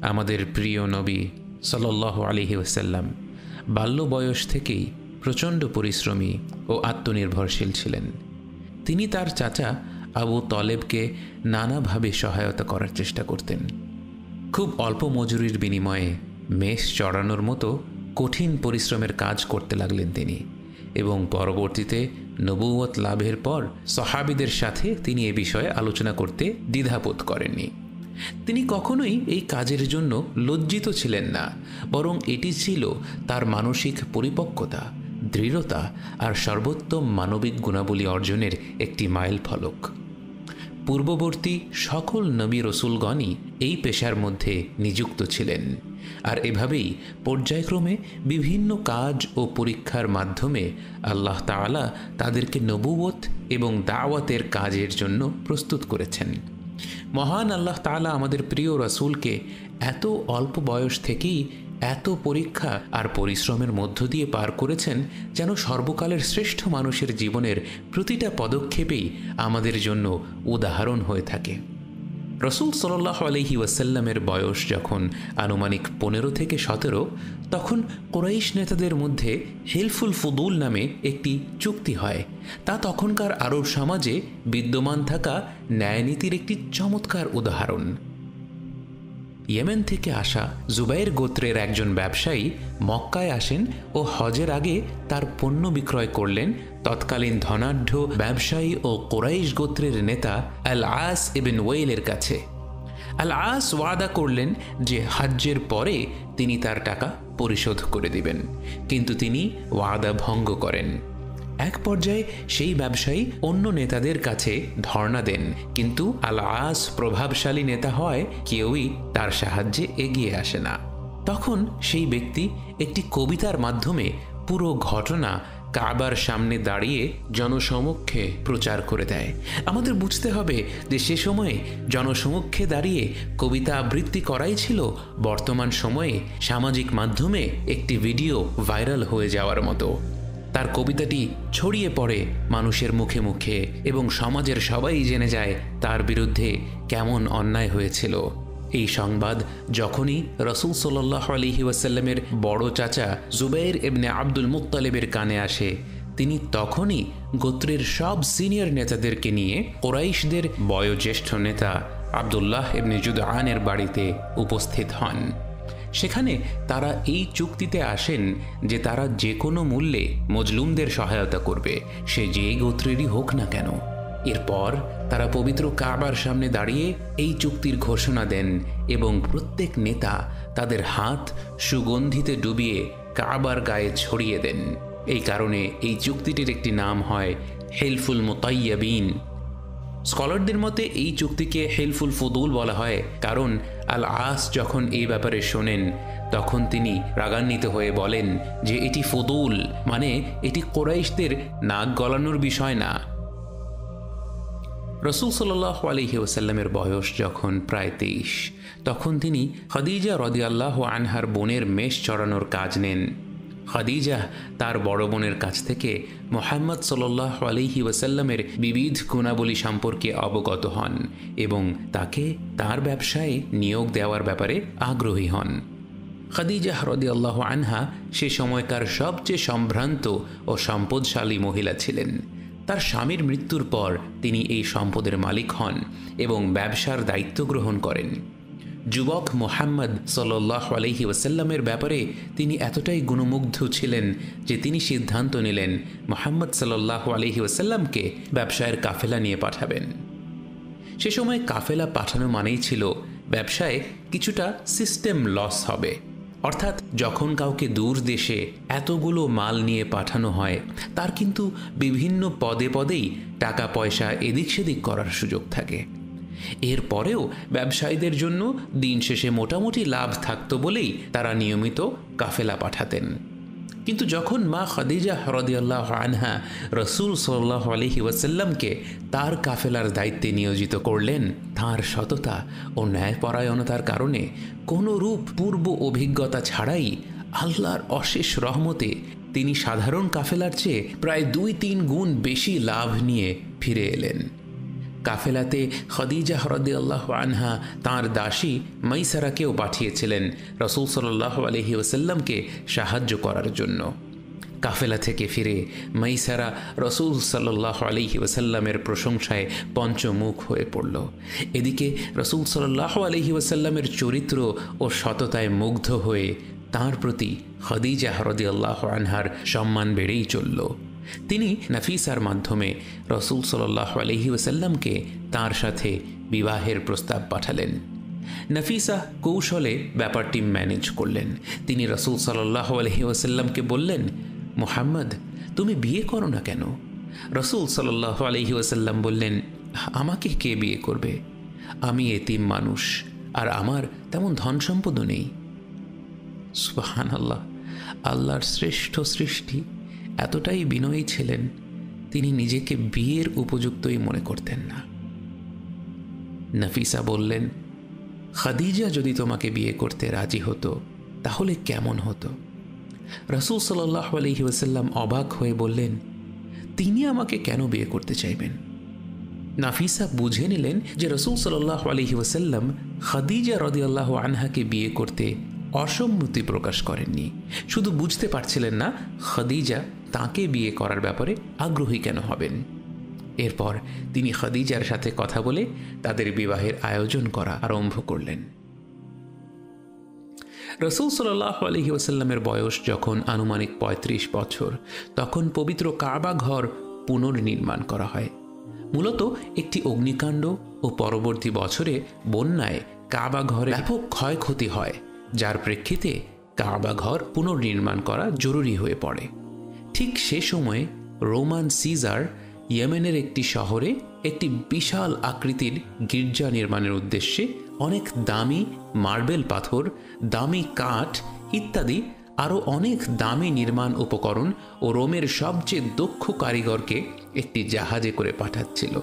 আমাদের প্রিয় নবী সাল্লাল্লাহু আলাইহি ওয়াসাল্লাম বাল্য বয়স থেকেই প্রচণ্ড পরিশ্রমী ও আত্মনির্ভরশীল ছিলেন। তিনি তার চাচা আবু তলেবকে নানাভাবে সহায়তা করার চেষ্টা করতেন। খুব অল্প মজুরির বিনিময়ে মেষ চড়ানোর মতো কঠিন পরিশ্রমের কাজ করতে লাগলেন তিনি, এবং পরবর্তীতে নবুয়ত লাভের পর সাহাবীদের সাথে তিনি এ বিষয়ে আলোচনা করতে দ্বিধাবোধ করেননি। তিনি কখনোই এই কাজের জন্য লজ্জিত ছিলেন না, বরং এটি ছিল তার মানসিক পরিপক্কতা, দৃঢ়তা আর সর্বোত্তম মানবিক গুণাবলী অর্জনের একটি মাইল ফলক। পূর্ববর্তী সকল নবী রসুলগণই এই পেশার মধ্যে নিযুক্ত ছিলেন, আর এভাবেই পর্যায়ক্রমে বিভিন্ন কাজ ও পরীক্ষার মাধ্যমে আল্লাহ তাআলা তাদেরকে নবুয়ত এবং দাওয়াতের কাজের জন্য প্রস্তুত করেছেন। মহান আল্লাহ তাআলা আমাদের প্রিয় রাসূলকে এত অল্প বয়স থেকেই এত পরীক্ষা আর পরিশ্রমের মধ্য দিয়ে পার করেছেন, যেন সর্বকালের শ্রেষ্ঠ মানুষের জীবনের প্রতিটা পদক্ষেপেই আমাদের জন্য উদাহরণ হয়ে থাকে। রাসূল সাল্লাল্লাহু আলাইহি ওয়াসাল্লামের বয়স যখন আনুমানিক 15 থেকে 17, তখন কুরাইশ নেতাদের মধ্যে হিলফুল ফুদুল নামে একটি চুক্তি হয়। তা তখনকার আরব সমাজে বিদ্যমান থাকা ন্যায়নীতির একটি চমৎকার উদাহরণ। ইয়েমেন থেকে আসা জুবাইর গোত্রের একজন ব্যবসায়ী মক্কায় আসেন ও হজের আগে তার পণ্য বিক্রয় করলেন তৎকালীন ধনাঢ্য ব্যবসায়ী ও কুরাইশ গোত্রের নেতা আল আস ইবন ওয়াইলের কাছে। আল আস ওয়াদা করলেন যে হজ্জের পরে তিনি তার টাকা পরিশোধ করে দিবেন, কিন্তু তিনি ওয়াদা ভঙ্গ করেন। এক পর্যায়ে সেই ব্যবসায়ী অন্য নেতাদের কাছে ধর্ণা দেন, কিন্তু আল আস প্রভাবশালী নেতা হয় কেউই তার সাহায্যে এগিয়ে আসে না। তখন সেই ব্যক্তি একটি কবিতার মাধ্যমে পুরো ঘটনা কাবার সামনে দাঁড়িয়ে জনসমক্ষে প্রচার করে দেয়। আমাদের বুঝতে হবে যে সে সময়ে জনসমক্ষে দাঁড়িয়ে কবিতা আবৃত্তি করাই ছিল বর্তমান সময়ে সামাজিক মাধ্যমে একটি ভিডিও ভাইরাল হয়ে যাওয়ার মতো। তার কবিতাটি ছড়িয়ে পড়ে মানুষের মুখে মুখে এবং সমাজের সবাই জেনে যায় তার বিরুদ্ধে কেমন অন্যায় হয়েছিল। এই সংবাদ যখনই রাসূল সাল্লাল্লাহু আলাইহি ওয়াসাল্লামের বড় চাচা জুবাইর ইবনে আব্দুল মুত্তালিবের কানে আসে, তিনি তখনই গোত্রের সব সিনিয়র নেতাদেরকে নিয়ে কুরাইশদের বয়োজ্যেষ্ঠ নেতা আব্দুল্লাহ ইবনে জুদআনের বাড়িতে উপস্থিত হন। সেখানে তারা এই চুক্তিতে আসেন যে তারা যে কোনো মূল্যে মজলুমদের সহায়তা করবে, সে যেই গোত্রেরই হোক না কেন। এরপর তারা পবিত্র কাবার সামনে দাঁড়িয়ে এই চুক্তির ঘোষণা দেন এবং প্রত্যেক নেতা তাদের হাত সুগন্ধিতে ডুবিয়ে কাবার গায়ে ছড়িয়ে দেন। এই কারণে এই চুক্তিটির একটি নাম হয় হিলফুল মুতাইয়্যিবিন। স্কলারদের মতে এই চুক্তিকে হিলফুল ফুদুল বলা হয়, কারণ আল আস যখন এই ব্যাপারে শোনেন তখন তিনি রাগান্বিত হয়ে বলেন যে এটি ফুদুল, মানে এটি কুরাইশদের নাক গলানোর বিষয় না। রাসূল সাল্লাল্লাহু আলাইহি ওয়াসাল্লামের বয়স যখন প্রায় 23, তখন তিনি খাদিজা রাদিয়াল্লাহু আনহার বোনের মেষ চড়ানোর কাজ নেন। খাদিজা তার বড় বোনের কাছ থেকে মুহাম্মদ সাল্লাল্লাহু আলাইহি ওয়াসাল্লামের বিবিধ গুণাবলী সম্পর্কে অবগত হন এবং তাকে তার ব্যবসায় নিয়োগ দেওয়ার ব্যাপারে আগ্রহী হন। খাদিজা রাদিয়াল্লাহু আনহা সে সময়কার সবচেয়ে সম্ভ্রান্ত ও সম্পদশালী মহিলা ছিলেন। তার স্বামীর মৃত্যুর পর তিনি এই সম্পদের মালিক হন এবং ব্যবসার দায়িত্ব গ্রহণ করেন। যুবক মুহাম্মদ সাল্লাল্লাহু আলাইহি ওয়াসাল্লামের ব্যাপারে তিনি এতটাই গুণমুগ্ধ ছিলেন যে তিনি সিদ্ধান্ত নিলেন মুহাম্মদ সাল্লাল্লাহু আলাইহি ওয়াসাল্লামকে ব্যবসায়ের কাফেলা নিয়ে পাঠাবেন। সে সময় কাফেলা পাঠানো মানেই ছিল ব্যবসায় কিছুটা সিস্টেম লস হবে, অর্থাৎ যখন কাউকে দূর দেশে এতগুলো মাল নিয়ে পাঠানো হয় তার কিন্তু বিভিন্ন পদে পদেই টাকা পয়সা এদিক সেদিক করার সুযোগ থাকে। এরপরেও ব্যবসায়ীদের জন্য দিন শেষে মোটামুটি লাভ থাকতো বলেই তারা নিয়মিত কাফেলা পাঠাতেন। কিন্তু যখন মা খাদিজা রাদিয়াল্লাহু আনহা রাসূল সাল্লাল্লাহু আলাইহি ওয়াসাল্লামকে তার কাফেলার দায়িত্বে নিয়োজিত করলেন, তাঁর সততা ও ন্যায়পরায়ণতার কারণে কোনো রূপ পূর্ব অভিজ্ঞতা ছাড়াই আল্লাহর অশেষ রহমতে তিনি সাধারণ কাফেলার চেয়ে প্রায় 2-3 গুণ বেশি লাভ নিয়ে ফিরে এলেন। কাফেলাতে খাদিজা রাদিয়াল্লাহু আনহা তাঁর দাসী মাইসারাকেও পাঠিয়েছিলেন রাসূল সাল্লাল্লাহু আলাইহি ওয়াসাল্লামকে সাহায্য করার জন্য। কাফেলা থেকে ফিরে মাইসারা রাসূল সাল্লাল্লাহু আলাইহি ওয়াসাল্লামের প্রশংসায় পঞ্চমুখ হয়ে পড়ল। এদিকে রাসূল সাল্লাল্লাহু আলাইহি ওয়াসাল্লামের চরিত্র ও সততায় মুগ্ধ হয়ে তাঁর প্রতি খাদিজা রাদিয়াল্লাহু আনহার সম্মান বেড়েই চলল। তিনি নাফিসার মাধ্যমে রাসূল সাল্লাল্লাহু আলাইহি ওয়াসাল্লামকে তাঁর সাথে বিবাহের প্রস্তাব পাঠালেন। নাফিসা কৌশলে ব্যাপারটি ম্যানেজ করলেন। তিনি রাসূল সাল্লাল্লাহু আলাইহি ওয়াসাল্লামকে বললেন, মুহাম্মদ, তুমি বিয়ে করো না কেন? রাসূল সাল্লাল্লাহু আলাইহি ওয়াসাল্লাম বললেন, আমাকে কে বিয়ে করবে? আমি এতিম মানুষ, আর আমার তেমন ধন সম্পদও নেই। সুবহানাল্লাহ, আল্লাহর শ্রেষ্ঠ সৃষ্টি এতটাই বিনয়ী ছিলেন, তিনি নিজেকে বিয়ের উপযুক্তই মনে করতেন না। নাফিসা বললেন, খাদিজা যদি তোমাকে বিয়ে করতে রাজি হতো তাহলে কেমন হতো? রাসূল সাল্লাল্লাহু আলাইহি ওয়াসাল্লাম অবাক হয়ে বললেন, তিনি আমাকে কেন বিয়ে করতে চাইবেন? নাফিসা বুঝে নিলেন যে রাসূল সাল্লাল্লাহু আলাইহি ওয়াসাল্লাম খাদিজা রাদিয়াল্লাহু আনহাকে বিয়ে করতে অসম্মতি প্রকাশ করেননি, শুধু বুঝতে পারছিলেন না খাদিজা তাকে বিয়ে করার ব্যাপারে আগ্রহী কেন হবেন। এরপর তিনি খাদিজার সাথে কথা বলে তাদের বিবাহের আয়োজন করা আরম্ভ করলেন। রাসূল সাল্লাল্লাহু আলাইহি ওয়াসাল্লামের বয়স যখন আনুমানিক ৩৫ বছর, তখন পবিত্র কাবা ঘর পুনর্নির্মাণ করা হয়। মূলত একটি অগ্নিকাণ্ড ও পরবর্তী বছরে বন্যায় কাবা ঘরে ব্যাপক ক্ষয়ক্ষতি হয়, যার প্রেক্ষিতে কাবা ঘর পুনর্নির্মাণ করা জরুরি হয়ে পড়ে। ঠিক সে সময়ে রোমান সিজার ইয়েমেনের একটি শহরে একটি বিশাল আকৃতির গির্জা নির্মাণের উদ্দেশ্যে অনেক দামি মার্বেল পাথর, দামি কাঠ ইত্যাদি আরও অনেক দামি নির্মাণ উপকরণ ও রোমের সবচেয়ে দক্ষ কারিগরকে একটি জাহাজে করে পাঠাচ্ছিল।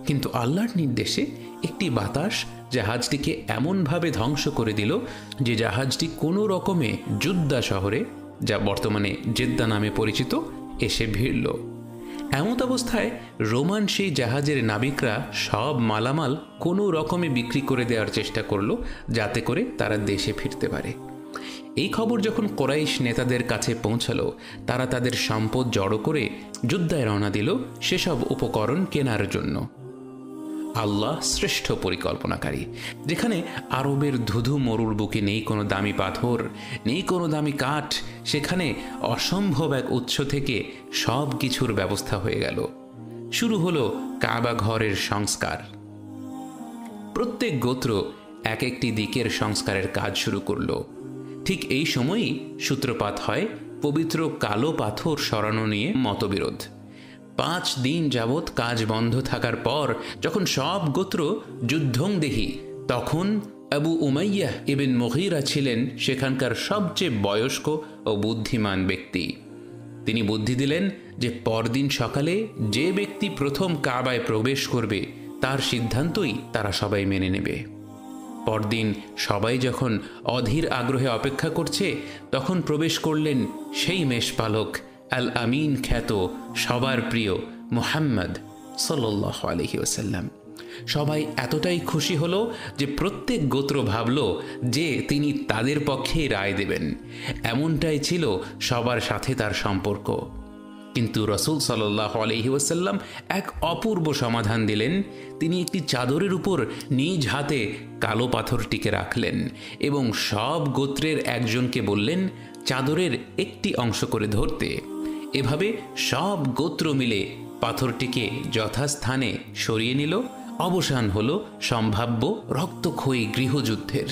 কিন্তু আল্লাহর নির্দেশে একটি বাতাস জাহাজটিকে এমনভাবে ধ্বংস করে দিল যে জাহাজটি কোনো রকমে জুদ্দা শহরে, যা বর্তমানে জেদ্দা নামে পরিচিত, এসে ভিড়ল। এমত অবস্থায় রোমান সেই জাহাজের নাবিকরা সব মালামাল কোনো রকমে বিক্রি করে দেওয়ার চেষ্টা করল, যাতে করে তারা দেশে ফিরতে পারে। এই খবর যখন কোরাইশ নেতাদের কাছে পৌঁছালো, তারা তাদের সম্পদ জড়ো করে যুদ্ধায় রওনা দিল সেসব উপকরণ কেনার জন্য। আল্লাহ শ্রেষ্ঠ পরিকল্পনাকারী। যেখানে আরবের ধুধু মরুর বুকে নেই কোনো দামি পাথর, নেই কোনো দামি কাঠ, সেখানে অসম্ভব এক উৎস থেকে সব কিছুর ব্যবস্থা হয়ে গেল। শুরু হলো কাবা ঘরের সংস্কার। প্রত্যেক গোত্র এক একটি দিকের সংস্কারের কাজ শুরু করল। ঠিক এই সময়ই সূত্রপাত হয় পবিত্র কালো পাথর সরানো নিয়ে মতবিরোধ। 5 দিন যাবৎ কাজ বন্ধ থাকার পর যখন সব গোত্র যুদ্ধংদেহী, তখন আবু উমাইয়াহ ইবন মুগীরা ছিলেন সেখানকার সবচেয়ে বয়স্ক ও বুদ্ধিমান ব্যক্তি। তিনি বুদ্ধি দিলেন যে পরদিন সকালে যে ব্যক্তি প্রথম কাবায় প্রবেশ করবে তার সিদ্ধান্তই তারা সবাই মেনে নেবে। পরদিন সবাই যখন অধীর আগ্রহে অপেক্ষা করছে, তখন প্রবেশ করলেন সেই মেষপালক আল আমিন খ্যাত সবার প্রিয় মুহাম্মদ সাল্লাল্লাহু আলাইহি ওয়াসাল্লাম। সবাই এতটাই খুশি হলো যে প্রত্যেক গোত্র ভাবল যে তিনি তাদের পক্ষেই রায় দেবেন। এমনটাই ছিল সবার সাথে তার সম্পর্ক। কিন্তু রাসূল সাল্লাল্লাহু আলাইহি ওয়াসাল্লাম এক অপূর্ব সমাধান দিলেন। তিনি একটি চাদরের উপর নিজ হাতে কালো পাথরটিকে রাখলেন এবং সব গোত্রের একজনকে বললেন চাদরের একটি অংশ করে ধরতে। এভাবে সব গোত্র মিলে পাথরটিকে যথাস্থানে সরিয়ে নিল। অবসান হলো সম্ভাব্য রক্তক্ষয়ী গৃহযুদ্ধের।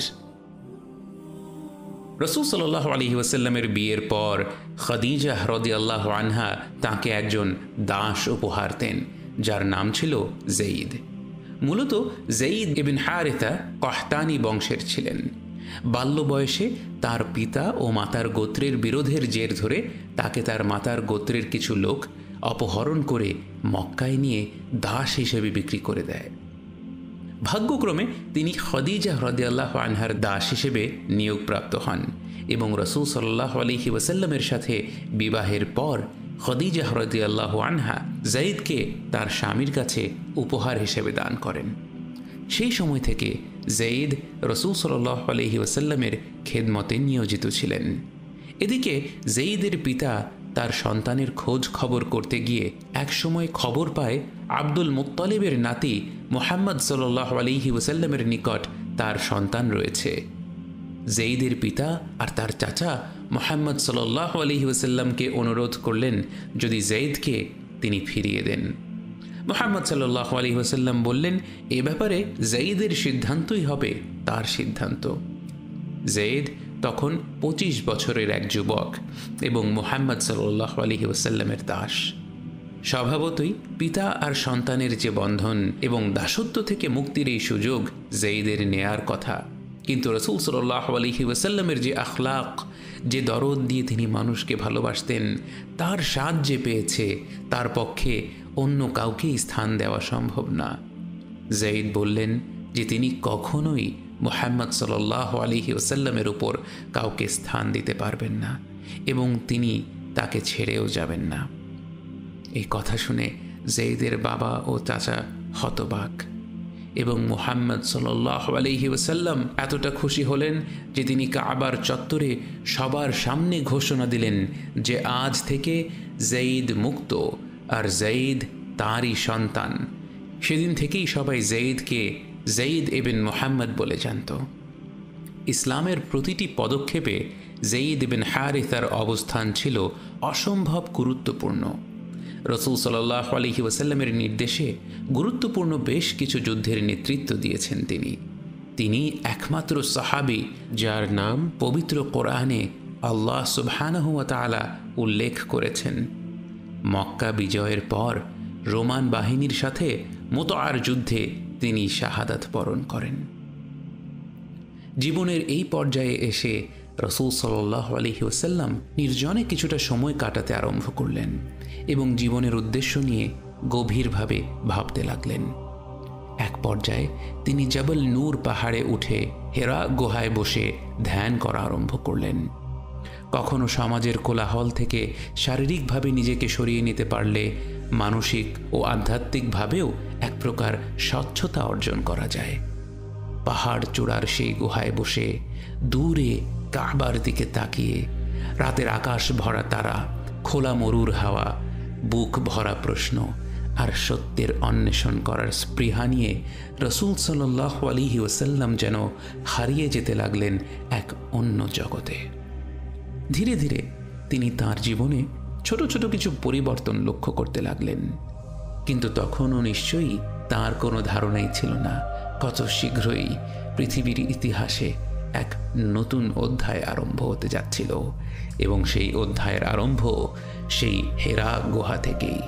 রাসূল সাল্লাল্লাহু আলাইহি ওয়াসাল্লামের বিয়ের পর খাদিজা রাদিয়াল্লাহু আনহা তাকে একজন দাস উপহার দেন, যার নাম ছিল জঈদ। মূলত জঈদ ইবন হারিথা কহতানি বংশের ছিলেন। বাল্য বয়সে তার পিতা ও মাতার গোত্রের বিরোধের জের ধরে তাকে তার মাতার গোত্রের কিছু লোক অপহরণ করে মক্কায় নিয়ে দাস হিসেবে বিক্রি করে দেয়। ভাগ্যক্রমে তিনি খাদিজা রাদিয়াল্লাহু আনহার দাস হিসেবে নিয়োগপ্রাপ্ত হন এবং রাসূল সাল্লাল্লাহু আলাইহি ওয়াসাল্লামের সাথে বিবাহের পর খদিজা রাদিয়াল্লাহু আনহা যায়েদকে তার স্বামীর কাছে উপহার হিসেবে দান করেন। সেই সময় থেকে যায়েদ রাসূল সাল্লাল্লাহু আলাইহি ওয়াসাল্লামের খেদমতে নিয়োজিত ছিলেন। এদিকে যায়েদের পিতা তার সন্তানের খোঁজ খবর করতে গিয়ে একসময় খবর পায় আব্দুল মুত্তালিবের নাতি মুহাম্মদ সাল্লাল্লাহু আলাইহি ওয়াসাল্লামের নিকট তার সন্তান রয়েছে। যায়েদের পিতা আর তার চাচা মুহাম্মদ সাল্লাল্লাহু আলাইহি ওয়াসাল্লামকে অনুরোধ করলেন যদি যায়েদকে তিনি ফিরিয়ে দেন। মুহাম্মদ সাল্লাল্লাহু আলাইহি ওয়াসাল্লাম বললেন, এ ব্যাপারে যায়েদের সিদ্ধান্তই হবে তার সিদ্ধান্ত। যায়েদ তখন 25 বছরের এক যুবক এবং মুহাম্মদ সাল্লাল্লাহু আলাইহি ওয়াসাল্লামের দাস। স্বভাবতই পিতা আর সন্তানের যে বন্ধন এবং দাসত্ব থেকে মুক্তির এই সুযোগ যায়েদের নেয়ার কথা, কিন্তু রাসূল সাল্লাল্লাহু আলাইহি ওয়াসাল্লামের যে আখলাক, যে দরদ দিয়ে তিনি মানুষকে ভালোবাসতেন, তার স্বাদ যে পেয়েছে তার পক্ষে অন্য কাউকেই স্থান দেওয়া সম্ভব না। যায়েদ বললেন যে তিনি কখনোই মুহাম্মদ সাল্লাল্লাহু আলাইহি ওয়াসাল্লামের উপর কাউকে স্থান দিতে পারবেন না এবং তিনি তাকে ছেড়েও যাবেন না। এই কথা শুনে যায়েদের বাবা ও চাচা হতবাক এবং মুহাম্মদ সাল্লাল্লাহু আলাইহি ওয়াসাল্লাম এতটা খুশি হলেন যে তিনি কাবার চত্বরে সবার সামনে ঘোষণা দিলেন যে আজ থেকে যায়েদ মুক্ত আর যায়েদ তাঁরই সন্তান। সেদিন থেকেই সবাই যায়েদকে যায়েদ ইবন মুহাম্মদ বলে জানত। ইসলামের প্রতিটি পদক্ষেপে যায়েদ ইবন হারিসার অবস্থান ছিল অসম্ভব গুরুত্বপূর্ণ। রাসূল সাল্লাল্লাহু আলাইহি ওয়াসাল্লামের নির্দেশে গুরুত্বপূর্ণ বেশ কিছু যুদ্ধের নেতৃত্ব দিয়েছেন তিনি একমাত্র সাহাবী যার নাম পবিত্র কোরআনে আল্লাহ সুবহানাহু ওয়া তাআলা উল্লেখ করেছেন। মক্কা বিজয়ের পর রোমান বাহিনীর সাথে মুতআর যুদ্ধে তিনি শাহাদাত বরণ করেন। জীবনের এই পর্যায়ে এসে রাসূল সাল্লাল্লাহু আলাইহি ওয়াসাল্লাম নির্জনে কিছুটা সময় কাটাতে আরম্ভ করলেন এবং জীবনের উদ্দেশ্য নিয়ে গভীরভাবে ভাবতে লাগলেন। এক পর্যায়ে তিনি জাবল নূর পাহাড়ে উঠে হেরা গুহায় বসে ধ্যান করা আরম্ভ করলেন। কখনো সমাজের কোলাহল থেকে শারীরিকভাবে নিজেকে সরিয়ে নিতে পারলে মানসিক ও আধ্যাত্মিকভাবেও এক প্রকার স্বচ্ছতা অর্জন করা যায়। পাহাড় চূড়ার সেই গুহায় বসে দূরে কাবার দিকে তাকিয়ে রাতের আকাশ ভরা তারা, খোলা মরুর হাওয়া, বুক ভরা প্রশ্ন আর সত্যের অন্বেষণ করার স্পৃহা নিয়ে রাসূল সাল্লাল্লাহু আলাইহি ওয়াসাল্লাম যেন হারিয়ে যেতে লাগলেন এক অন্য জগতে। ধীরে ধীরে তিনি তাঁর জীবনে ছোট ছোট কিছু পরিবর্তন লক্ষ্য করতে লাগলেন, কিন্তু তখনও নিশ্চয়ই তাঁর কোনো ধারণাই ছিল না কত শীঘ্রই পৃথিবীর ইতিহাসে এক নতুন অধ্যায় আরম্ভ হতে যাচ্ছিল এবং সেই অধ্যায়ের আরম্ভ সেই হেরা গুহা থেকেই।